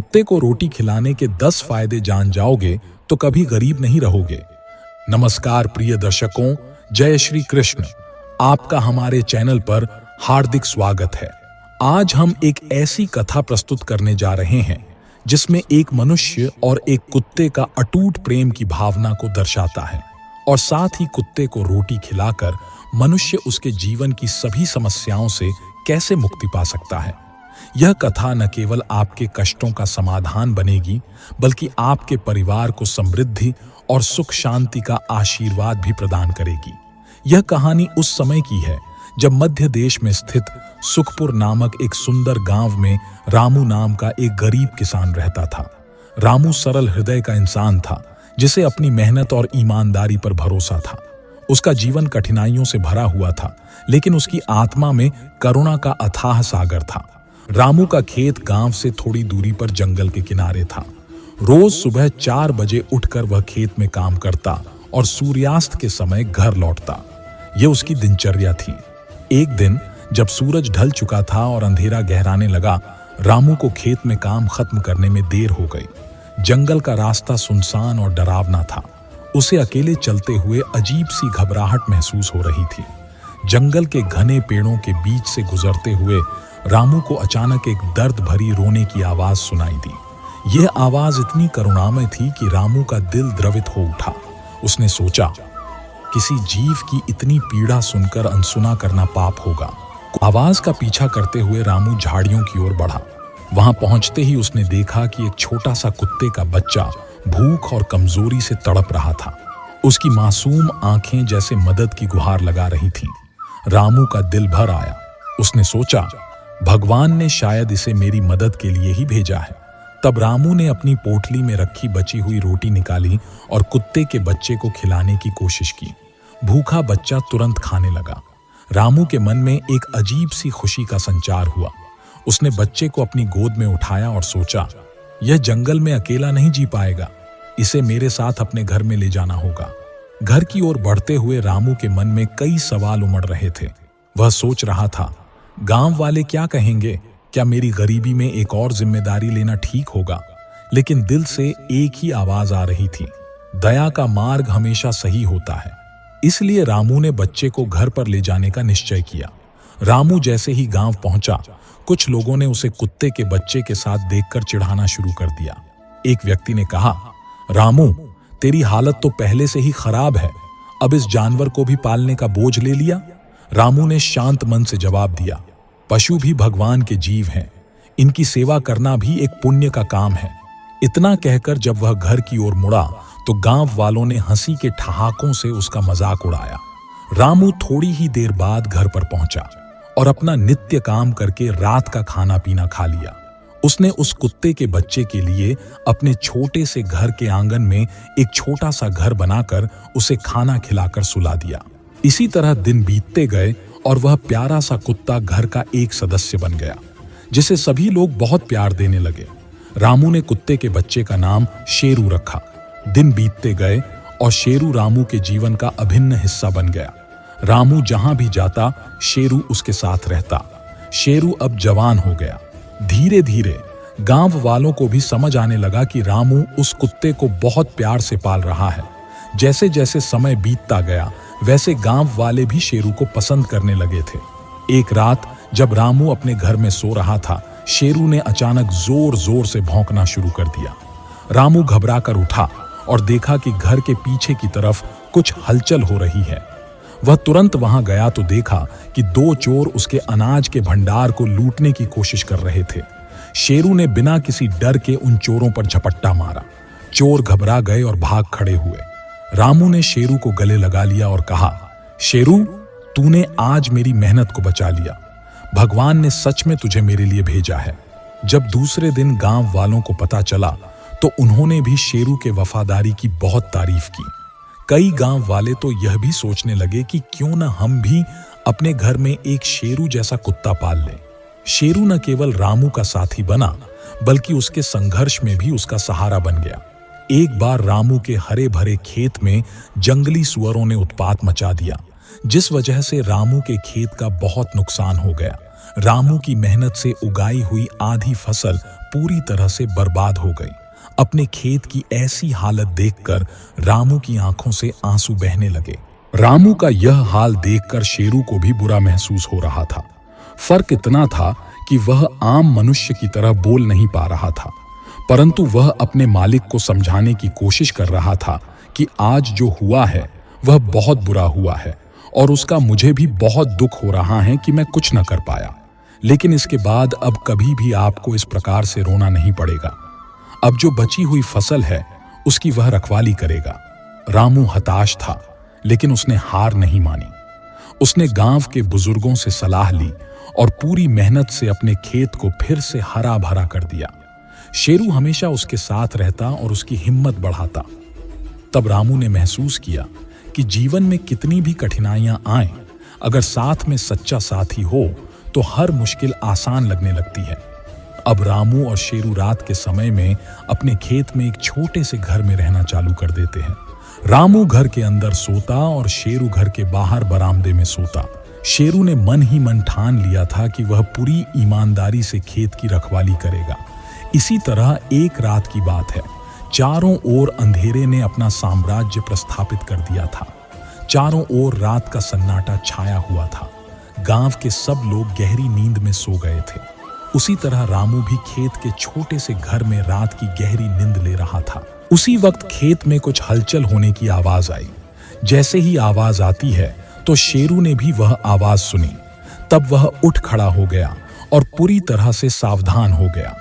कुत्ते को रोटी खिलाने के 10 फायदे जान जाओगे तो कभी गरीब नहीं रहोगे। नमस्कार प्रिय दर्शकों, जय श्री कृष्ण। आपका हमारे चैनल पर हार्दिक स्वागत है। आज हम एक ऐसी कथा प्रस्तुत करने जा रहे हैं जिसमें एक मनुष्य और एक कुत्ते का अटूट प्रेम की भावना को दर्शाता है और साथ ही कुत्ते को रोटी खिलाकर मनुष्य उसके जीवन की सभी समस्याओं से कैसे मुक्ति पा सकता है। यह कथा न केवल आपके कष्टों का समाधान बनेगी बल्कि आपके परिवार को समृद्धि और सुख शांति का आशीर्वाद भी प्रदान करेगी। यह कहानी उस समय की है जब मध्य देश में स्थित सुखपुर नामक एक सुंदर गांव में रामू नाम का एक गरीब किसान रहता था। रामू सरल हृदय का इंसान था जिसे अपनी मेहनत और ईमानदारी पर भरोसा था। उसका जीवन कठिनाइयों से भरा हुआ था, लेकिन उसकी आत्मा में करुणा का अथाह सागर था। रामू का खेत गांव से थोड़ी दूरी पर जंगल के किनारे था। रोज सुबह 4 बजे उठकर वह खेत में काम करता और सूर्यास्त के समय घर लौटता। यह उसकी दिनचर्या थी। एक दिन जब सूरज ढल चुका था और अंधेरा गहराने लगा, रामू को खेत में काम खत्म करने में देर हो गई। जंगल का रास्ता सुनसान और डरावना था। उसे अकेले चलते हुए अजीब सी घबराहट महसूस हो रही थी। जंगल के घने पेड़ों के बीच से गुजरते हुए रामू को अचानक एक दर्द भरी रोने की आवाज सुनाई दी। यह आवाज इतनी करुणामय थी कि रामू का दिल द्रवित हो उठा। उसने सोचा, किसी जीव की इतनी पीड़ा सुनकर अनसुना करना पाप होगा। आवाज का पीछा करते हुए रामू झाड़ियों की ओर बढ़ा। वहां पहुंचते ही उसने देखा कि एक छोटा सा कुत्ते का बच्चा भूख और कमजोरी से तड़प रहा था। उसकी मासूम आंखें जैसे मदद की गुहार लगा रही थीं। रामू का दिल भर आया। उसने सोचा, भगवान ने शायद इसे मेरी मदद के लिए ही भेजा है। तब रामू ने अपनी पोटली में रखी बची हुई रोटी निकाली और कुत्ते के बच्चे को खिलाने की कोशिश की। भूखा बच्चा तुरंत खाने लगा। रामू के मन में एक अजीब सी खुशी का संचार हुआ। उसने बच्चे को अपनी गोद में उठाया और सोचा, यह जंगल में अकेला नहीं जी पाएगा, इसे मेरे साथ अपने घर में ले जाना होगा। घर की ओर बढ़ते हुए रामू के मन में कई सवाल उमड़ रहे थे। वह सोच रहा था, गांव वाले क्या कहेंगे? क्या मेरी गरीबी में एक और जिम्मेदारी लेना ठीक होगा? लेकिन दिल से एक ही आवाज आ रही थी, दया का मार्ग हमेशा सही होता है। इसलिए रामू ने बच्चे को घर पर ले जाने का निश्चय किया। रामू जैसे ही गांव पहुंचा, कुछ लोगों ने उसे कुत्ते के बच्चे के साथ देखकर चिढ़ाना शुरू कर दिया। एक व्यक्ति ने कहा, रामू, तेरी हालत तो पहले से ही खराब है, अब इस जानवर को भी पालने का बोझ ले लिया। रामू ने शांत मन से जवाब दिया, पशु भी भगवान के जीव हैं, इनकी सेवा करना भी एक पुण्य का काम है। इतना कहकर जब वह घर की ओर मुड़ा तो गांव वालों ने हंसी के ठहाकों से उसका मजाक उड़ाया। रामू थोड़ी ही देर बाद घर पर पहुंचा और अपना नित्य काम करके रात का खाना पीना खा लिया। उसने उस कुत्ते के बच्चे के लिए अपने छोटे से घर के आंगन में एक छोटा सा घर बनाकर उसे खाना खिलाकर सुला दिया। इसी तरह दिन बीतते गए और वह प्यारा सा कुत्ता घर का एक सदस्य बन गया, जिसे सभी लोग बहुत प्यार देने लगे। रामू ने कुत्ते के बच्चे का नाम शेरू रखा। दिन बीतते गए और शेरू रामू के जीवन का अभिन्न हिस्सा बन गया। रामू जहां भी जाता, शेरू उसके साथ रहता। शेरू अब जवान हो गया। धीरे धीरे गांव वालों को भी समझ आने लगा कि रामू उस कुत्ते को बहुत प्यार से पाल रहा है। जैसे जैसे समय बीतता गया, वैसे गांव वाले भी शेरू को पसंद करने लगे थे। एक रात जब रामू अपने घर में सो रहा था, शेरू ने अचानक जोर जोर से भौंकना शुरू कर दिया। रामू घबरा कर उठा और देखा कि घर के पीछे की तरफ कुछ हलचल हो रही है। वह तुरंत वहां गया तो देखा कि 2 चोर उसके अनाज के भंडार को लूटने की कोशिश कर रहे थे। शेरू ने बिना किसी डर के उन चोरों पर झपट्टा मारा। चोर घबरा गए और भाग खड़े हुए। रामू ने शेरू को गले लगा लिया और कहा, शेरू, तूने आज मेरी मेहनत को बचा लिया। भगवान ने सच में तुझे मेरे लिए भेजा है। जब दूसरे दिन गांव वालों को पता चला तो उन्होंने भी शेरू के वफादारी की बहुत तारीफ की। कई गांव वाले तो यह भी सोचने लगे कि क्यों न हम भी अपने घर में एक शेरू जैसा कुत्ता पाल लें। शेरू न केवल रामू का साथी बना, बल्कि उसके संघर्ष में भी उसका सहारा बन गया। एक बार रामू के हरे भरे खेत में जंगली सुअरों ने उत्पात मचा दिया, जिस वजह से रामू के खेत का बहुत नुकसान हो गया। रामू की मेहनत से उगाई हुई आधी फसल पूरी तरह से बर्बाद हो गई। अपने खेत की ऐसी हालत देखकर रामू की आंखों से आंसू बहने लगे। रामू का यह हाल देखकर शेरू को भी बुरा महसूस हो रहा था। फर्क इतना था कि वह आम मनुष्य की तरह बोल नहीं पा रहा था, परंतु वह अपने मालिक को समझाने की कोशिश कर रहा था कि आज जो हुआ है वह बहुत बुरा हुआ है और उसका मुझे भी बहुत दुख हो रहा है कि मैं कुछ न कर पाया। लेकिन इसके बाद अब कभी भी आपको इस प्रकार से रोना नहीं पड़ेगा। अब जो बची हुई फसल है उसकी वह रखवाली करेगा। रामू हताश था, लेकिन उसने हार नहीं मानी। उसने गांव के बुजुर्गों से सलाह ली और पूरी मेहनत से अपने खेत को फिर से हरा भरा कर दिया। शेरू हमेशा उसके साथ रहता और उसकी हिम्मत बढ़ाता। तब रामू ने महसूस किया कि जीवन में कितनी भी कठिनाइयां आएं, अगर साथ में सच्चा साथी हो तो हर मुश्किल आसान लगने लगती है। अब रामू और शेरू रात के समय में अपने खेत में एक छोटे से घर में रहना चालू कर देते हैं। रामू घर के अंदर सोता और शेरू घर के बाहर बरामदे में सोता। शेरू ने मन ही मन ठान लिया था कि वह पूरी ईमानदारी से खेत की रखवाली करेगा। इसी तरह एक रात की बात है, चारों ओर अंधेरे ने अपना साम्राज्य प्रस्थापित कर दिया था। चारों ओर रात का सन्नाटा छाया हुआ था। गांव के सब लोग गहरी नींद में सो गए थे। उसी तरह रामू भी खेत के छोटे से घर में रात की गहरी नींद ले रहा था। उसी वक्त खेत में कुछ हलचल होने की आवाज आई। जैसे ही आवाज आती है तो शेरू ने भी वह आवाज सुनी। तब वह उठ खड़ा हो गया और पूरी तरह से सावधान हो गया।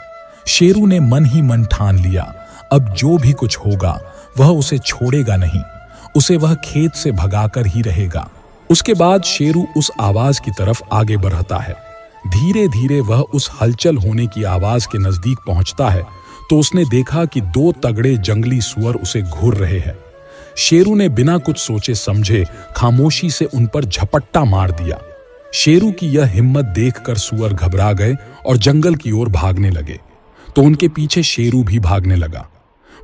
शेरू ने मन ही मन ठान लिया, अब जो भी कुछ होगा वह उसे छोड़ेगा नहीं, उसे वह खेत से भगाकर ही रहेगा। उसके बाद शेरू उस आवाज की तरफ आगे बढ़ता है। धीरे धीरे वह उस हलचल होने की आवाज के नजदीक पहुंचता है तो उसने देखा कि दो तगड़े जंगली सुअर उसे घूर रहे हैं। शेरू ने बिना कुछ सोचे समझे खामोशी से उन पर झपट्टा मार दिया। शेरू की यह हिम्मत देखकर सुअर घबरा गए और जंगल की ओर भागने लगे, तो उनके पीछे शेरू भी भागने लगा।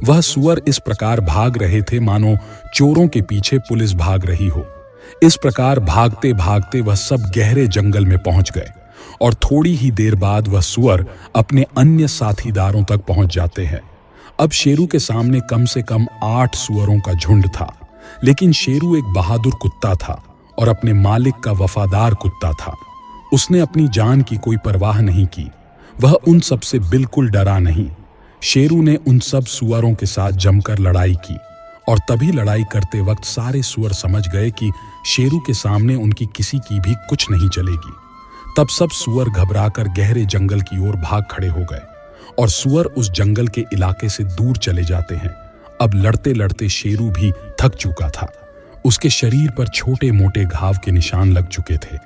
वह सुअर इस प्रकार भाग रहे थे मानो चोरों के पीछे पुलिस भाग रही हो। इस प्रकार भागते भागते वह सब गहरे जंगल में पहुंच गए और थोड़ी ही देर बाद वह सुअर अपने अन्य साथीदारों तक पहुंच जाते हैं। अब शेरू के सामने कम से कम 8 सुअरों का झुंड था, लेकिन शेरू एक बहादुर कुत्ता था और अपने मालिक का वफादार कुत्ता था। उसने अपनी जान की कोई परवाह नहीं की। वह उन सब से बिल्कुल डरा नहीं। शेरू ने उन सब सुअरों के साथ जमकर लड़ाई की और तभी लड़ाई करते वक्त सारे सुअर समझ गए कि शेरू के सामने उनकी किसी की भी कुछ नहीं चलेगी। तब सब सुअर घबराकर गहरे जंगल की ओर भाग खड़े हो गए और सुअर उस जंगल के इलाके से दूर चले जाते हैं। अब लड़ते लड़ते शेरू भी थक चुका था। उसके शरीर पर छोटे मोटे घाव के निशान लग चुके थे,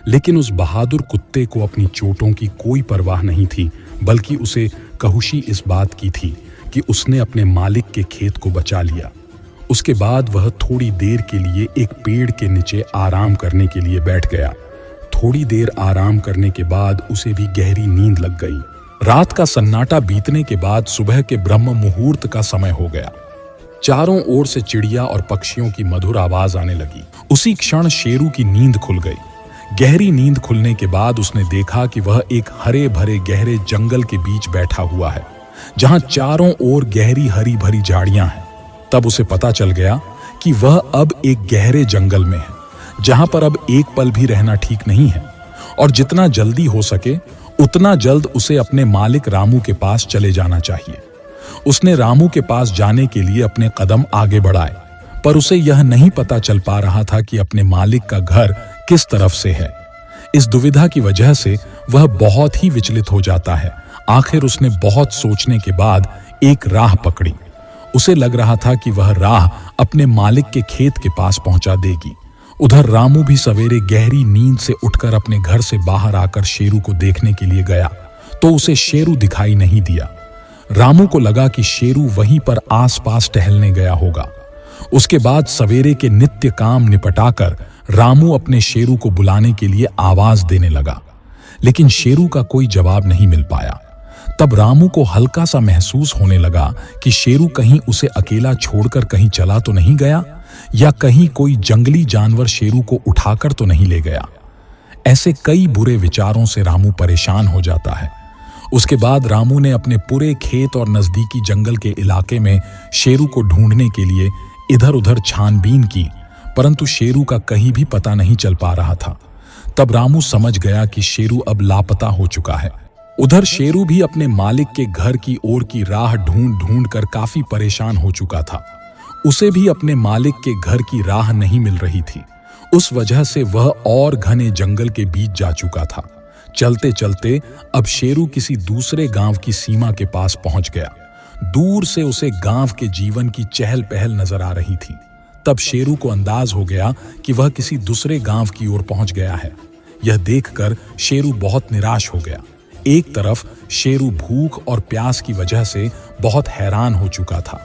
लेकिन उस बहादुर कुत्ते को अपनी चोटों की कोई परवाह नहीं थी, बल्कि उसे कहुशी इस बात की थी कि उसने अपने मालिक के खेत को बचा लिया। उसके बाद वह थोड़ी देर के लिए एक पेड़ के नीचे आराम करने के लिए बैठ गया। थोड़ी देर आराम करने के बाद उसे भी गहरी नींद लग गई। रात का सन्नाटा बीतने के बाद सुबह के ब्रह्म मुहूर्त का समय हो गया। चारों ओर से चिड़िया और पक्षियों की मधुर आवाज आने लगी। उसी क्षण शेरू की नींद खुल गई। गहरी नींद खुलने के बाद उसने देखा कि वह एक हरे भरे गहरे जंगल के बीच बैठा हुआ है, जहां चारों ओर गहरी हरी भरी झाड़ियां हैं। तब उसे पता चल गया कि वह अब एक गहरे जंगल में है, जहां पर अब एक पल भी रहना ठीक नहीं है और जितना जल्दी हो सके उतना जल्द उसे अपने मालिक रामू के पास चले जाना चाहिए। उसने रामू के पास जाने के लिए अपने कदम आगे बढ़ाए, पर उसे यह नहीं पता चल पा रहा था कि अपने मालिक का घर किस तरफ से है। इस दुविधा की वजह से वह बहुत ही विचलित हो जाता है। आखिर उसने बहुत सोचने के बाद एक राह पकड़ी। उसे लग रहा था कि वह राह अपने मालिक के खेत के पास पहुंचा देगी। उधर रामू भी सवेरे गहरी नींद से उठकर अपने घर से बाहर आकर शेरू को देखने के लिए गया, तो उसे शेरू दिखाई नहीं दिया। रामू को लगा कि शेरू वहीं पर आसपास टहलने गया होगा। उसके बाद सवेरे के नित्य काम निपटाकर रामू अपने शेरू को बुलाने के लिए आवाज देने लगा, लेकिन शेरू का कोई जवाब नहीं मिल पाया। तब रामू को हल्का सा महसूस होने लगा कि शेरू कहीं उसे अकेला छोड़कर कहीं चला तो नहीं गया, या कहीं कोई जंगली जानवर शेरू को उठाकर तो नहीं ले गया। ऐसे कई बुरे विचारों से रामू परेशान हो जाता है। उसके बाद रामू ने अपने पूरे खेत और नजदीकी जंगल के इलाके में शेरू को ढूंढने के लिए इधर उधर छानबीन की, परंतु शेरू का कहीं भी पता नहीं चल पा रहा था। तब रामू समझ गया कि शेरू अब लापता हो चुका है। उधर शेरू भी अपने मालिक के घर की ओर की राह ढूंढ ढूंढ कर काफी परेशान हो चुका था। उसे भी अपने मालिक के घर की राह नहीं मिल रही थी। उस वजह से वह और घने जंगल के बीच जा चुका था। चलते चलते अब शेरू किसी दूसरे गांव की सीमा के पास पहुंच गया। दूर से उसे गांव के जीवन की चहल पहल नजर आ रही थी। तब शेरू को अंदाज हो गया कि वह किसी दूसरे गांव की ओर पहुंच गया है। यह देखकर शेरू बहुत निराश हो गया। एक तरफ शेरू भूख और प्यास की वजह से बहुत हैरान हो चुका था।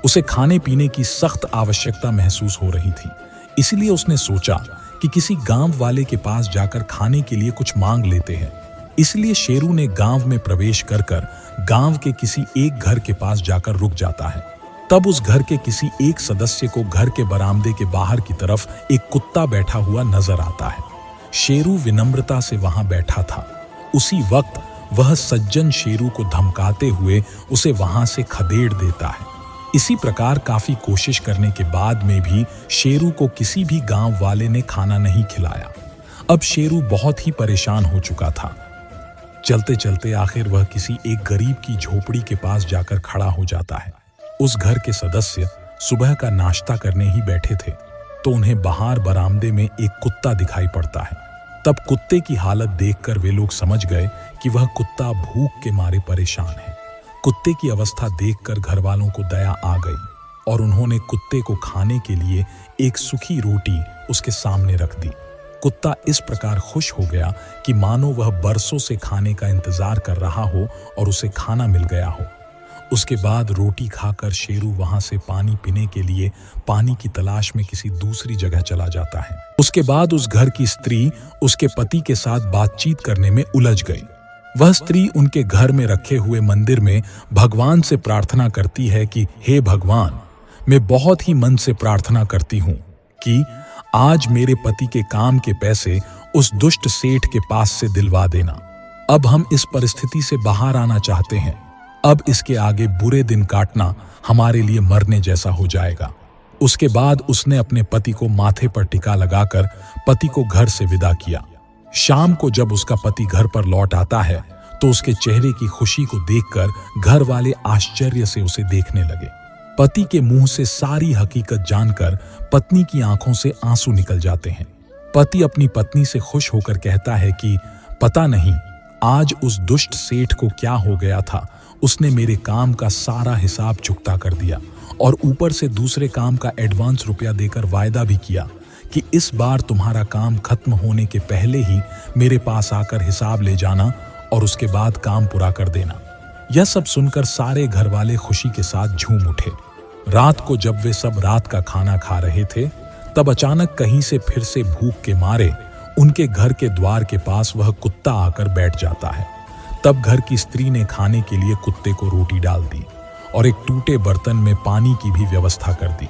उसे खाने पीने की सख्त आवश्यकता महसूस हो रही थी। इसलिए उसने सोचा कि किसी गांव वाले के पास जाकर खाने के लिए कुछ मांग लेते हैं। इसलिए शेरू ने गांव में प्रवेश कर गांव के किसी एक घर के पास जाकर रुक जाता है। तब उस घर के किसी एक सदस्य को घर के बरामदे के बाहर की तरफ एक कुत्ता बैठा हुआ नजर आता है। शेरू विनम्रता से वहां बैठा था। उसी वक्त वह सज्जन शेरू को धमकाते हुए उसे वहां से खदेड़ देता है। इसी प्रकार काफी कोशिश करने के बाद में भी शेरू को किसी भी गांव वाले ने खाना नहीं खिलाया। अब शेरू बहुत ही परेशान हो चुका था। चलते चलते आखिर वह किसी एक गरीब की झोपड़ी के पास जाकर खड़ा हो जाता है। उस घर के सदस्य सुबह का नाश्ता करने ही बैठे थे तो उन्हें बाहर बरामदे में एक कुत्ता दिखाई पड़ता है। तब कुत्ते की हालत देखकर वे लोग समझ गए कि वह कुत्ता भूख के मारे परेशान है। कुत्ते की अवस्था देखकर घर वालों को दया आ गई और उन्होंने कुत्ते को खाने के लिए एक सूखी रोटी उसके सामने रख दी। कुत्ता इस प्रकार खुश हो गया कि मानो वह बरसों से खाने का इंतजार कर रहा हो और उसे खाना मिल गया हो। उसके बाद रोटी खाकर शेरू वहां से पानी पीने के लिए पानी की तलाश में किसी दूसरी जगह चला जाता है। उसके बाद उस घर की स्त्री उसके पति के साथ बातचीत करने में उलझ गई। वह स्त्री उनके घर में रखे हुए मंदिर में भगवान से प्रार्थना करती है कि हे भगवान, मैं बहुत ही मन से प्रार्थना करती हूँ कि आज मेरे पति के काम के पैसे उस दुष्ट सेठ के पास से दिलवा देना। अब हम इस परिस्थिति से बाहर आना चाहते हैं। अब इसके आगे बुरे दिन काटना हमारे लिए मरने जैसा हो जाएगा। उसके बाद उसने अपने पति को माथे पर टिका लगाकर पति को घर से विदा किया। शाम को जब उसका पति घर पर लौट आता है तो उसके चेहरे की खुशी को देखकर घर वाले आश्चर्य से उसे देखने लगे। पति के मुंह से सारी हकीकत जानकर पत्नी की आंखों से आंसू निकल जाते हैं। पति अपनी पत्नी से खुश होकर कहता है कि पता नहीं आज उस दुष्ट सेठ को क्या हो गया था, उसने मेरे काम का सारा हिसाब चुकता कर दिया और ऊपर से दूसरे काम का एडवांस रुपया देकर वायदा भी किया कि इस बार तुम्हारा काम खत्म होने के पहले ही मेरे पास आकर हिसाब ले जाना और उसके बाद काम पूरा कर देना। यह सब सुनकर सारे घर वाले खुशी के साथ झूम उठे। रात को जब वे सब रात का खाना खा रहे थे तब अचानक कहीं से फिर से भूख के मारे उनके घर के द्वार के पास वह कुत्ता आकर बैठ जाता है। तब घर की स्त्री ने खाने के लिए कुत्ते को रोटी डाल दी और एक टूटे बर्तन में पानी की भी व्यवस्था कर दी।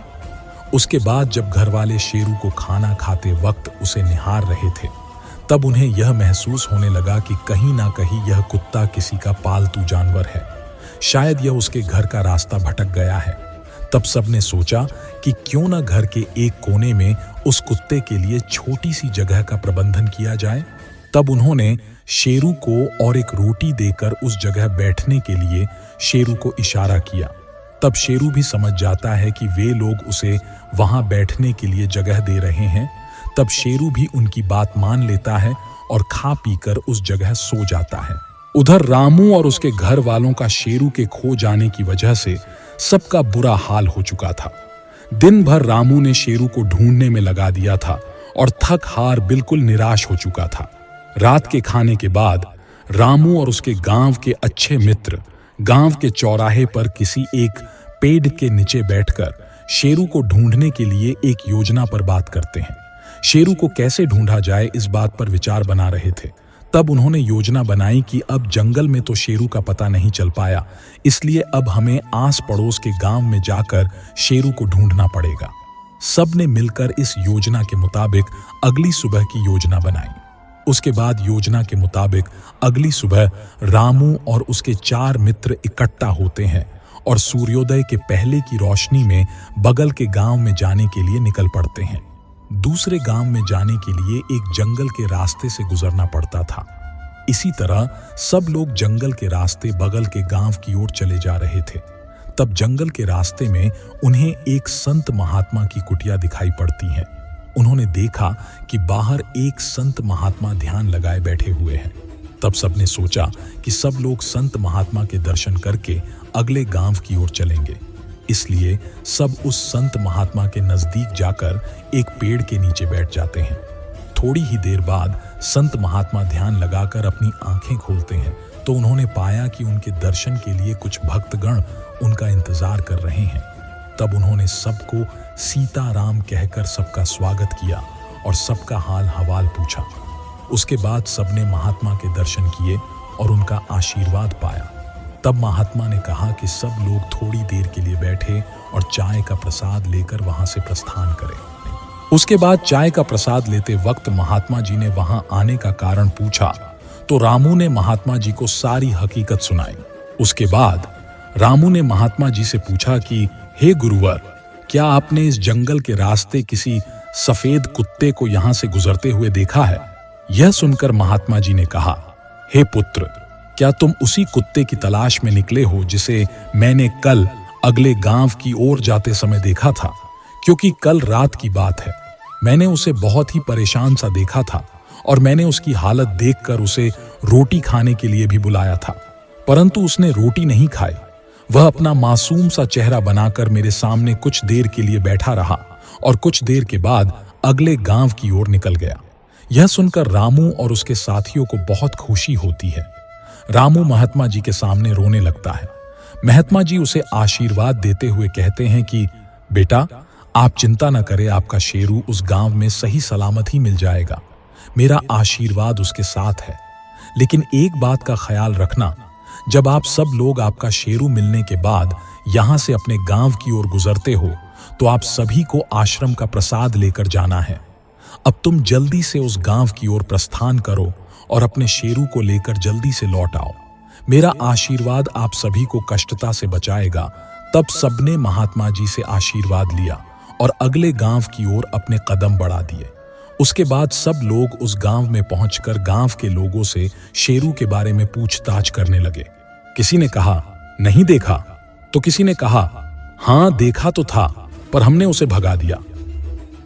उसके बाद जब घर वाले शेरू को खाना खाते वक्त उसे निहार रहे थे तब उन्हें यह महसूस होने लगा कि कहीं ना कहीं यह कुत्ता किसी का पालतू जानवर है। शायद यह उसके घर का रास्ता भटक गया है। तब सबने सोचा कि क्यों ना घर के एक कोने में उस कुत्ते के लिए छोटी सी जगह का प्रबंधन किया जाए। तब उन्होंने शेरू को और एक रोटी देकर उस जगह बैठने के लिए शेरू को इशारा किया। तब शेरू भी समझ जाता है कि वे लोग उसे वहां बैठने के लिए जगह दे रहे हैं। तब शेरू भी उनकी बात मान लेता है और खा पीकर उस जगह सो जाता है। उधर रामू और उसके घर वालों का शेरू के खो जाने की वजह से सबका बुरा हाल हो चुका था। दिन भर रामू ने शेरू को ढूंढने में लगा दिया था और थक हार बिल्कुल निराश हो चुका था। रात के खाने के बाद रामू और उसके गांव के अच्छे मित्र गांव के चौराहे पर किसी एक पेड़ के नीचे बैठकर शेरू को ढूंढने के लिए एक योजना पर बात करते हैं। शेरू को कैसे ढूंढा जाए इस बात पर विचार बना रहे थे। तब उन्होंने योजना बनाई कि अब जंगल में तो शेरू का पता नहीं चल पाया, इसलिए अब हमें आस पड़ोस के गांव में जाकर शेरू को ढूंढना पड़ेगा। सब ने मिलकर इस योजना के मुताबिक अगली सुबह की योजना बनाई। उसके बाद योजना के मुताबिक अगली सुबह रामू और उसके 4 मित्र इकट्ठा होते हैं और सूर्योदय के पहले की रोशनी में बगल के गांव में जाने के लिए निकल पड़ते हैं। दूसरे गांव में जाने के लिए एक जंगल के रास्ते से गुजरना पड़ता था। इसी तरह सब लोग जंगल के रास्ते बगल के गांव की ओर चले जा रहे थे। तब जंगल के रास्ते में उन्हें एक संत महात्मा की कुटिया दिखाई पड़ती है। उन्होंने देखा कि बाहर एक संत महात्मा ध्यान लगाए बैठे हुए हैं। तब सबने सोचा कि सब लोग संत महात्मा के दर्शन करके अगले गांव की ओर चलेंगे। इसलिए सब उस संत महात्मा के नजदीक जाकर एक पेड़ के नीचे बैठ जाते हैं। थोड़ी ही देर बाद संत महात्मा ध्यान लगाकर अपनी आंखें खोलते हैं तो उन्होंने पाया कि उनके दर्शन के लिए कुछ भक्तगण उनका इंतजार कर रहे हैं। तब उन्होंने सबको सीताराम कहकर सबका स्वागत किया और सबका हाल हवाल पूछा। उसके बाद सबने महात्मा के दर्शन किए और उनका आशीर्वाद पाया। तब महात्मा ने कहा कि सब लोग थोड़ी देर के लिए बैठे और चाय का प्रसाद लेकर वहां से प्रस्थान करें। उसके बाद चाय का प्रसाद लेते वक्त महात्मा जी ने वहां आने का कारण पूछा तो रामू ने महात्मा जी को सारी हकीकत सुनाई। उसके बाद रामू ने महात्मा जी से पूछा कि हे गुरुवर, क्या आपने इस जंगल के रास्ते किसी सफेद कुत्ते को यहां से गुजरते हुए देखा है? यह सुनकर महात्मा जी ने कहा, हे पुत्र, क्या तुम उसी कुत्ते की तलाश में निकले हो जिसे मैंने कल अगले गांव की ओर जाते समय देखा था? क्योंकि कल रात की बात है, मैंने उसे बहुत ही परेशान सा देखा था और मैंने उसकी हालत देखकर उसे रोटी खाने के लिए भी बुलाया था, परंतु उसने रोटी नहीं खाई। वह अपना मासूम सा चेहरा बनाकर मेरे सामने कुछ देर के लिए बैठा रहा और कुछ देर के बाद अगले गांव की ओर निकल गया। यह सुनकर रामू और उसके साथियों को बहुत खुशी होती है। रामू महात्मा जी के सामने रोने लगता है। महात्मा जी उसे आशीर्वाद देते हुए कहते हैं कि बेटा, आप चिंता न करें, आपका शेरू उस गांव में सही सलामत ही मिल जाएगा। मेरा आशीर्वाद उसके साथ है। लेकिन एक बात का ख्याल रखना, जब आप सब लोग आपका शेरू मिलने के बाद यहां से अपने गांव की ओर गुजरते हो तो आप सभी को आश्रम का प्रसाद लेकर जाना है। अब तुम जल्दी से उस गांव की ओर प्रस्थान करो और अपने शेरू को लेकर जल्दी से लौट आओ। मेरा आशीर्वाद आप सभी को कष्टता से बचाएगा। तब सबने महात्मा जी से आशीर्वाद लिया और अगले गांव की ओर अपने कदम बढ़ा दिए। उसके बाद सब लोग उस गांव में पहुंचकर गांव के लोगों से शेरू के बारे में पूछताछ करने लगे। किसी ने कहा नहीं देखा, तो किसी ने कहा हां देखा तो था पर हमने उसे भगा दिया।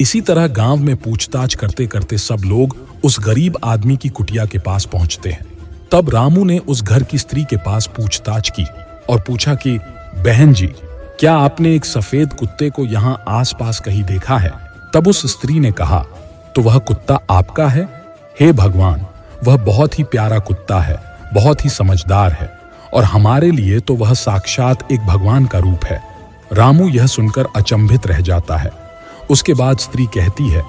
इसी तरह गांव में पूछताछ करते करते सब लोग उस गरीब आदमी की कुटिया के पास पहुंचते हैं। तब रामू ने उस घर की स्त्री के पास पूछताछ की और पूछा कि बहन जी, क्या आपने एक सफेद कुत्ते को यहाँ आसपास कहीं देखा है? तब उस स्त्री ने कहा, तो वह कुत्ता आपका है? हे भगवान, वह बहुत ही प्यारा कुत्ता है, बहुत ही समझदार है और हमारे लिए तो वह साक्षात एक भगवान का रूप है। रामू यह सुनकर अचंभित रह जाता है। उसके बाद स्त्री कहती है,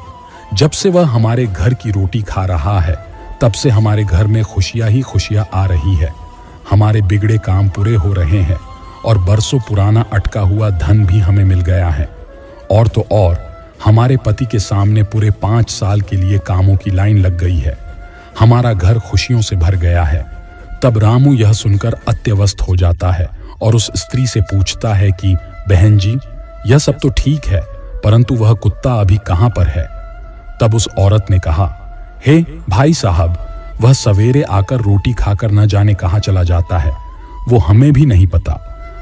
जब से वह हमारे घर की रोटी खा रहा है तब से हमारे घर में खुशियां ही खुशियां आ रही है। हमारे बिगड़े काम पूरे हो रहे हैं और बरसों पुराना अटका हुआ धन भी हमें मिल गया है। और तो और हमारे पति के सामने पूरे 5 साल के लिए कामों की लाइन लग गई है। हमारा घर खुशियों से भर गया है। तब रामू यह सुनकर अत्यवस्थ हो जाता है और उस स्त्री से पूछता है कि बहन जी, यह सब तो ठीक है, परंतु वह कुत्ता अभी कहां पर है? तब उस औरत ने कहा, हे भाई साहब, वह सवेरे आकर रोटी खाकर न जाने कहां चला जाता है, वो हमें भी नहीं पता,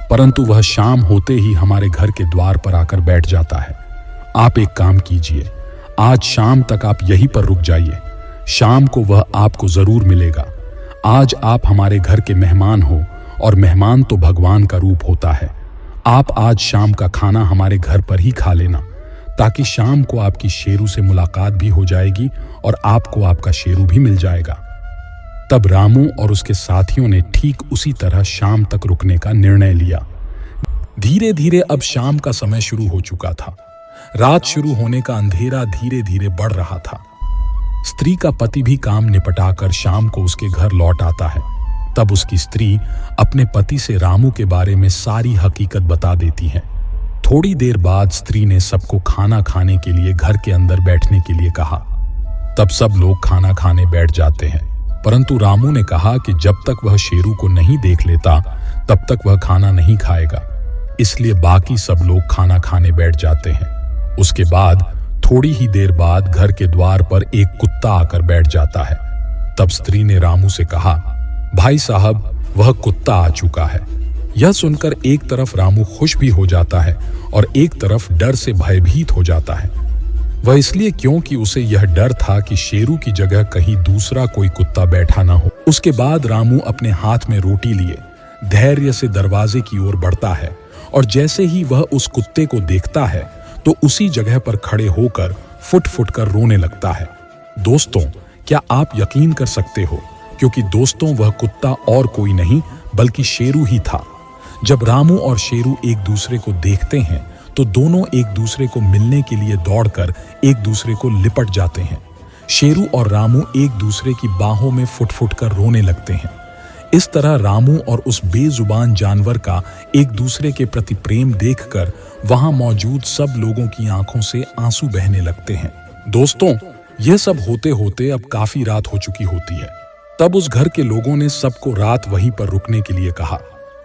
परंतु वह शाम होते ही हमारे घर के द्वार पर आकर बैठ जाता है। आप एक काम कीजिए, आज शाम तक आप यहीं पर रुक जाइए, शाम को वह आपको जरूर मिलेगा। आज आप हमारे घर के मेहमान हो और मेहमान तो भगवान का रूप होता है। आप आज शाम का खाना हमारे घर पर ही खा लेना, ताकि शाम को आपकी शेरू से मुलाकात भी हो जाएगी और आपको आपका शेरू भी मिल जाएगा। तब रामू और उसके साथियों ने ठीक उसी तरह शाम तक रुकने का निर्णय लिया। धीरे धीरे अब शाम का समय शुरू हो चुका था। रात शुरू होने का अंधेरा धीरे धीरे बढ़ रहा था। स्त्री का पति भी काम निपटाकर शाम को उसके घर लौट आता है। तब उसकी स्त्री अपने पति से रामू के बारे में सारी हकीकत बता देती है। थोड़ी देर बाद स्त्री ने सबको खाना खाने के लिए घर के अंदर बैठने के लिए कहा। तब सब लोग खाना खाने बैठ जाते हैं, परंतु रामू ने कहा कि जब तक वह शेरू को नहीं देख लेता तब तक वह खाना नहीं खाएगा। इसलिए बाकी सब लोग खाना खाने बैठ जाते हैं। उसके बाद थोड़ी ही देर बाद घर के द्वार पर एक कुत्ता आकर बैठ जाता है। तब स्त्री ने रामू से कहा, भाई साहब, वह कुत्ता आ चुका है। यह सुनकर एक तरफ रामू खुश भी हो जाता है और एक तरफ डर से भयभीत हो जाता है। वह इसलिए क्योंकि उसे यह डर था कि शेरू की जगह कहीं दूसरा कोई कुत्ता बैठा ना हो। उसके बाद रामू अपने हाथ में रोटी लिए धैर्य से दरवाजे की ओर बढ़ता है और जैसे ही वह उस कुत्ते को देखता है तो उसी जगह पर खड़े होकर फुट फुट कर रोने लगता है। दोस्तों, क्या आप यकीन कर सकते हो, क्योंकि दोस्तों वह कुत्ता और कोई नहीं बल्कि शेरू ही था। जब रामू और शेरू एक दूसरे को देखते हैं तो दोनों एक दूसरे को मिलने के लिए दौड़कर एक दूसरे को लिपट जाते हैं। शेरू और रामू एक दूसरे की बाहों में फुट फुट कर रोने लगते हैं। इस तरह रामू और उस बेजुबान जानवर का एक दूसरे के प्रति प्रेम देखकर वहां मौजूद सब लोगों की आंखों से आंसू बहने लगते हैं। दोस्तों, यह सब होते होते अब काफी रात हो चुकी होती है। तब उस घर के लोगों ने सबको रात वहीं पर रुकने के लिए कहा।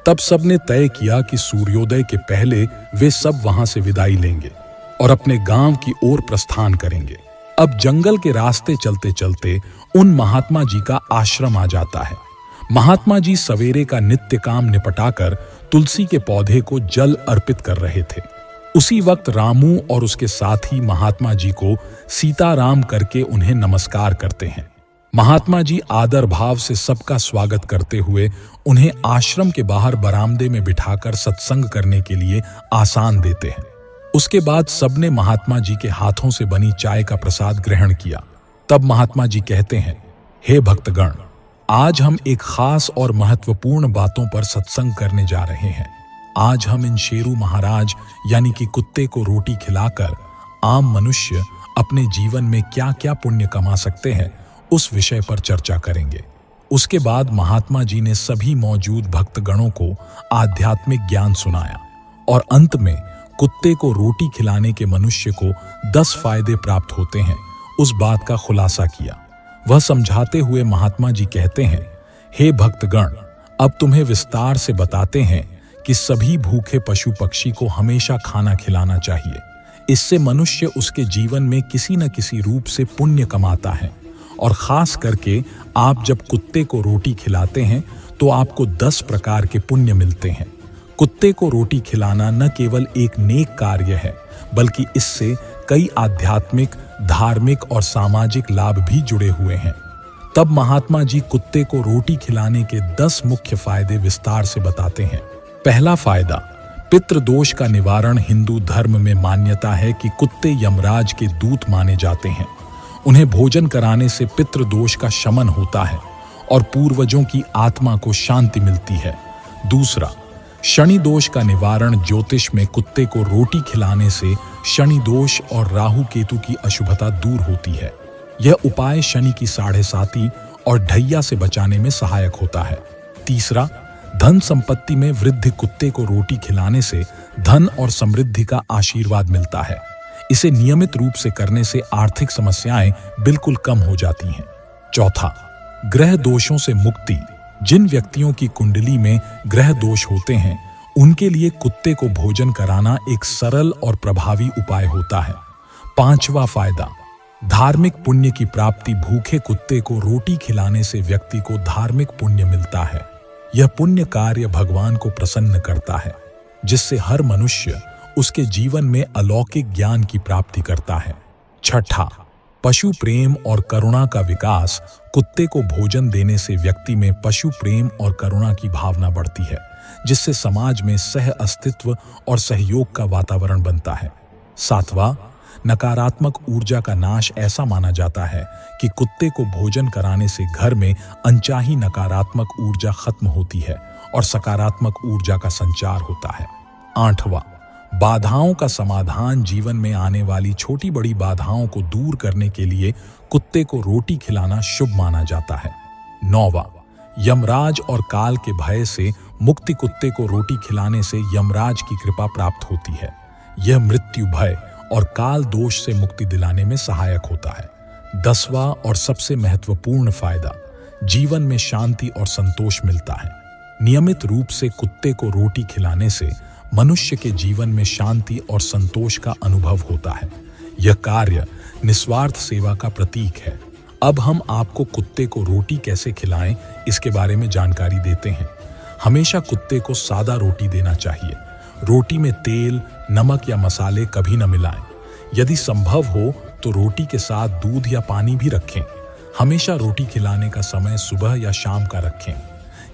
तब सबने तय किया कि सूर्योदय के पहले वे सब वहां से विदाई लेंगे और अपने गांव की ओर प्रस्थान करेंगे। अब जंगल के रास्ते चलते चलते उन महात्मा जी का आश्रम आ जाता है। महात्मा जी सवेरे का नित्य काम निपटाकर तुलसी के पौधे को जल अर्पित कर रहे थे। उसी वक्त रामू और उसके साथी महात्मा जी को सीताराम करके उन्हें नमस्कार करते हैं। महात्मा जी आदर भाव से सबका स्वागत करते हुए उन्हें आश्रम के बाहर बरामदे में बिठाकर सत्संग करने के लिए आसान देते हैं। उसके बाद सबने महात्मा जी के हाथों से बनी चाय का प्रसाद ग्रहण किया। तब महात्मा जी कहते हैं, हे भक्तगण, आज हम एक खास और महत्वपूर्ण बातों पर सत्संग करने जा रहे हैं। आज हम इन शेरू महाराज यानी कि कुत्ते को रोटी खिलाकर आम मनुष्य अपने जीवन में क्या क्या पुण्य कमा सकते हैं उस विषय पर चर्चा करेंगे। उसके बाद महात्मा जी ने सभी मौजूद भक्तगणों को आध्यात्मिक ज्ञान सुनाया और अंत में कुत्ते को रोटी खिलाने के मनुष्य को 10 फायदे प्राप्त होते हैं उस बात का खुलासा किया। वह समझाते हुए महात्मा जी कहते हैं, हे भक्तगण, अब तुम्हें विस्तार से बताते हैं कि सभी भूखे पशु पक्षी को हमेशा खाना खिलाना चाहिए। इससे मनुष्य उसके जीवन में किसी न किसी रूप से पुण्य कमाता है और खास करके आप जब कुत्ते को रोटी खिलाते हैं तो आपको 10 प्रकार के पुण्य मिलते हैं। कुत्ते को रोटी खिलाना न केवल एक नेक कार्य है बल्कि इससे कई आध्यात्मिक, धार्मिक और सामाजिक लाभ भी जुड़े हुए हैं। तब महात्मा जी कुत्ते को रोटी खिलाने के 10 मुख्य फायदे विस्तार से बताते हैं। पहला फायदा, पितृदोष का निवारण। हिंदू धर्म में मान्यता है कि कुत्ते यमराज के दूत माने जाते हैं। उन्हें भोजन कराने से पितृदोष का शमन होता है और पूर्वजों की आत्मा को शांति मिलती है। दूसरा, शनि दोष का निवारण। ज्योतिष में कुत्ते को रोटी खिलाने से शनि दोष और राहु केतु की अशुभता दूर होती है। यह उपाय शनि की 7.5 और ढैया से बचाने में सहायक होता है। तीसरा, धन संपत्ति में वृद्धि। कुत्ते को रोटी खिलाने से धन और समृद्धि का आशीर्वाद मिलता है। इसे नियमित रूप से करने से आर्थिक समस्याएं बिल्कुल कम हो जाती हैं। चौथा, ग्रह दोषों से मुक्ति। जिन व्यक्तियों की कुंडली में ग्रह दोष होते हैं उनके लिए कुत्ते को भोजन कराना एक सरल और प्रभावी उपाय होता है। पांचवा फायदा, धार्मिक पुण्य की प्राप्ति। भूखे कुत्ते को रोटी खिलाने से व्यक्ति को धार्मिक पुण्य मिलता है। यह पुण्य कार्य भगवान को प्रसन्न करता है, जिससे हर मनुष्य उसके जीवन में अलौकिक ज्ञान की प्राप्ति करता है। छठा, पशु प्रेम और करुणा का विकास। कुत्ते को भोजन देने से व्यक्ति में पशु प्रेम और करुणा की भावना बढ़ती है, जिससे समाज में सह अस्तित्व और सहयोग का वातावरण बनता है। सातवां, नकारात्मक ऊर्जा का नाश। ऐसा माना जाता है कि कुत्ते को भोजन कराने से घर में अनचाही नकारात्मक ऊर्जा खत्म होती है और सकारात्मक ऊर्जा का संचार होता है। आठवां, बाधाओं का समाधान। जीवन में आने वाली छोटी बड़ी बाधाओं को दूर करने के लिए कुत्ते को रोटी खिलाना शुभ माना जाता है। नौवां, यमराज और काल के भय से मुक्ति। कुत्ते को रोटी खिलाने से यमराज की कृपा प्राप्त होती है। यह मृत्यु भय और काल दोष से मुक्ति दिलाने में सहायक होता है। 10वां और सबसे महत्वपूर्ण फायदा, जीवन में शांति और संतोष मिलता है। नियमित रूप से कुत्ते को रोटी खिलाने से मनुष्य के जीवन में शांति और संतोष का अनुभव होता है। यह कार्य निस्वार्थ सेवा का प्रतीक है। अब हम आपको कुत्ते को रोटी कैसे खिलाएं, इसके बारे में जानकारी देते हैं। हमेशा कुत्ते को सादा रोटी देना चाहिए। रोटी में तेल, नमक या मसाले कभी न मिलाएं। यदि संभव हो तो रोटी के साथ दूध या पानी भी रखें। हमेशा रोटी खिलाने का समय सुबह या शाम का रखें।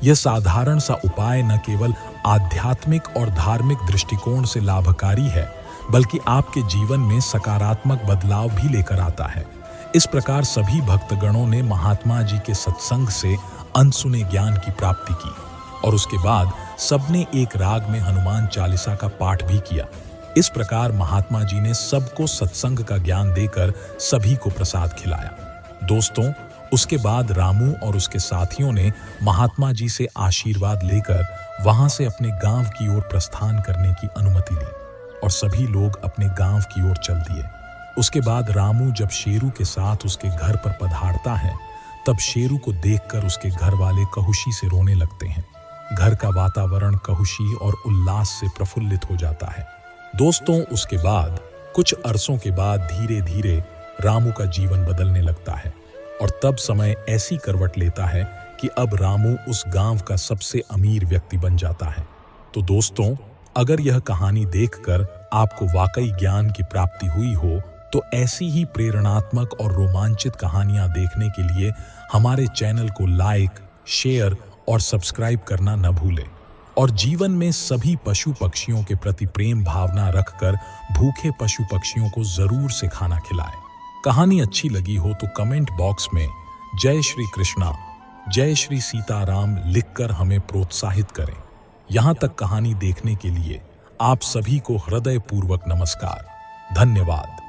यह साधारण सा उपाय न केवल आध्यात्मिक और धार्मिक दृष्टिकोण से लाभकारी है, बल्कि आपके जीवन में सकारात्मक बदलाव भी लेकर आता है। इस प्रकार सभी भक्तगणों ने महात्मा जी के सत्संग से अनसुने ज्ञान की प्राप्ति की और उसके बाद सबने एक राग में हनुमान चालीसा का पाठ भी किया। इस प्रकार महात्मा जी ने सबको सत्संग का ज्ञान देकर सभी को प्रसाद खिलाया। दोस्तों, उसके बाद रामू और उसके साथियों ने महात्मा जी से आशीर्वाद लेकर वहां से अपने गांव की ओर प्रस्थान करने की अनुमति ली और सभी लोग अपने गांव की ओर चल दिए। उसके बाद रामू जब शेरू के साथ उसके घर पर पधारता है, तब शेरू को देखकर उसके घर वाले कहुशी से रोने लगते हैं। घर का वातावरण कहुशी और उल्लास से प्रफुल्लित हो जाता है। दोस्तों, उसके बाद कुछ अरसों के बाद धीरे धीरे रामू का जीवन बदलने लगता है और तब समय ऐसी करवट लेता है कि अब रामू उस गांव का सबसे अमीर व्यक्ति बन जाता है। तो दोस्तों, अगर यह कहानी देखकर आपको वाकई ज्ञान की प्राप्ति हुई हो, तो ऐसी ही प्रेरणात्मक और रोमांचित कहानियां देखने के लिए हमारे चैनल को लाइक, शेयर और सब्सक्राइब करना न भूलें और जीवन में सभी पशु पक्षियों के प्रति प्रेम भावना रखकर भूखे पशु पक्षियों को जरूर से खाना खिलाएं। कहानी अच्छी लगी हो तो कमेंट बॉक्स में जय श्री कृष्णा, जय श्री सीताराम लिखकर हमें प्रोत्साहित करें। यहाँ तक कहानी देखने के लिए आप सभी को हृदयपूर्वक नमस्कार। धन्यवाद।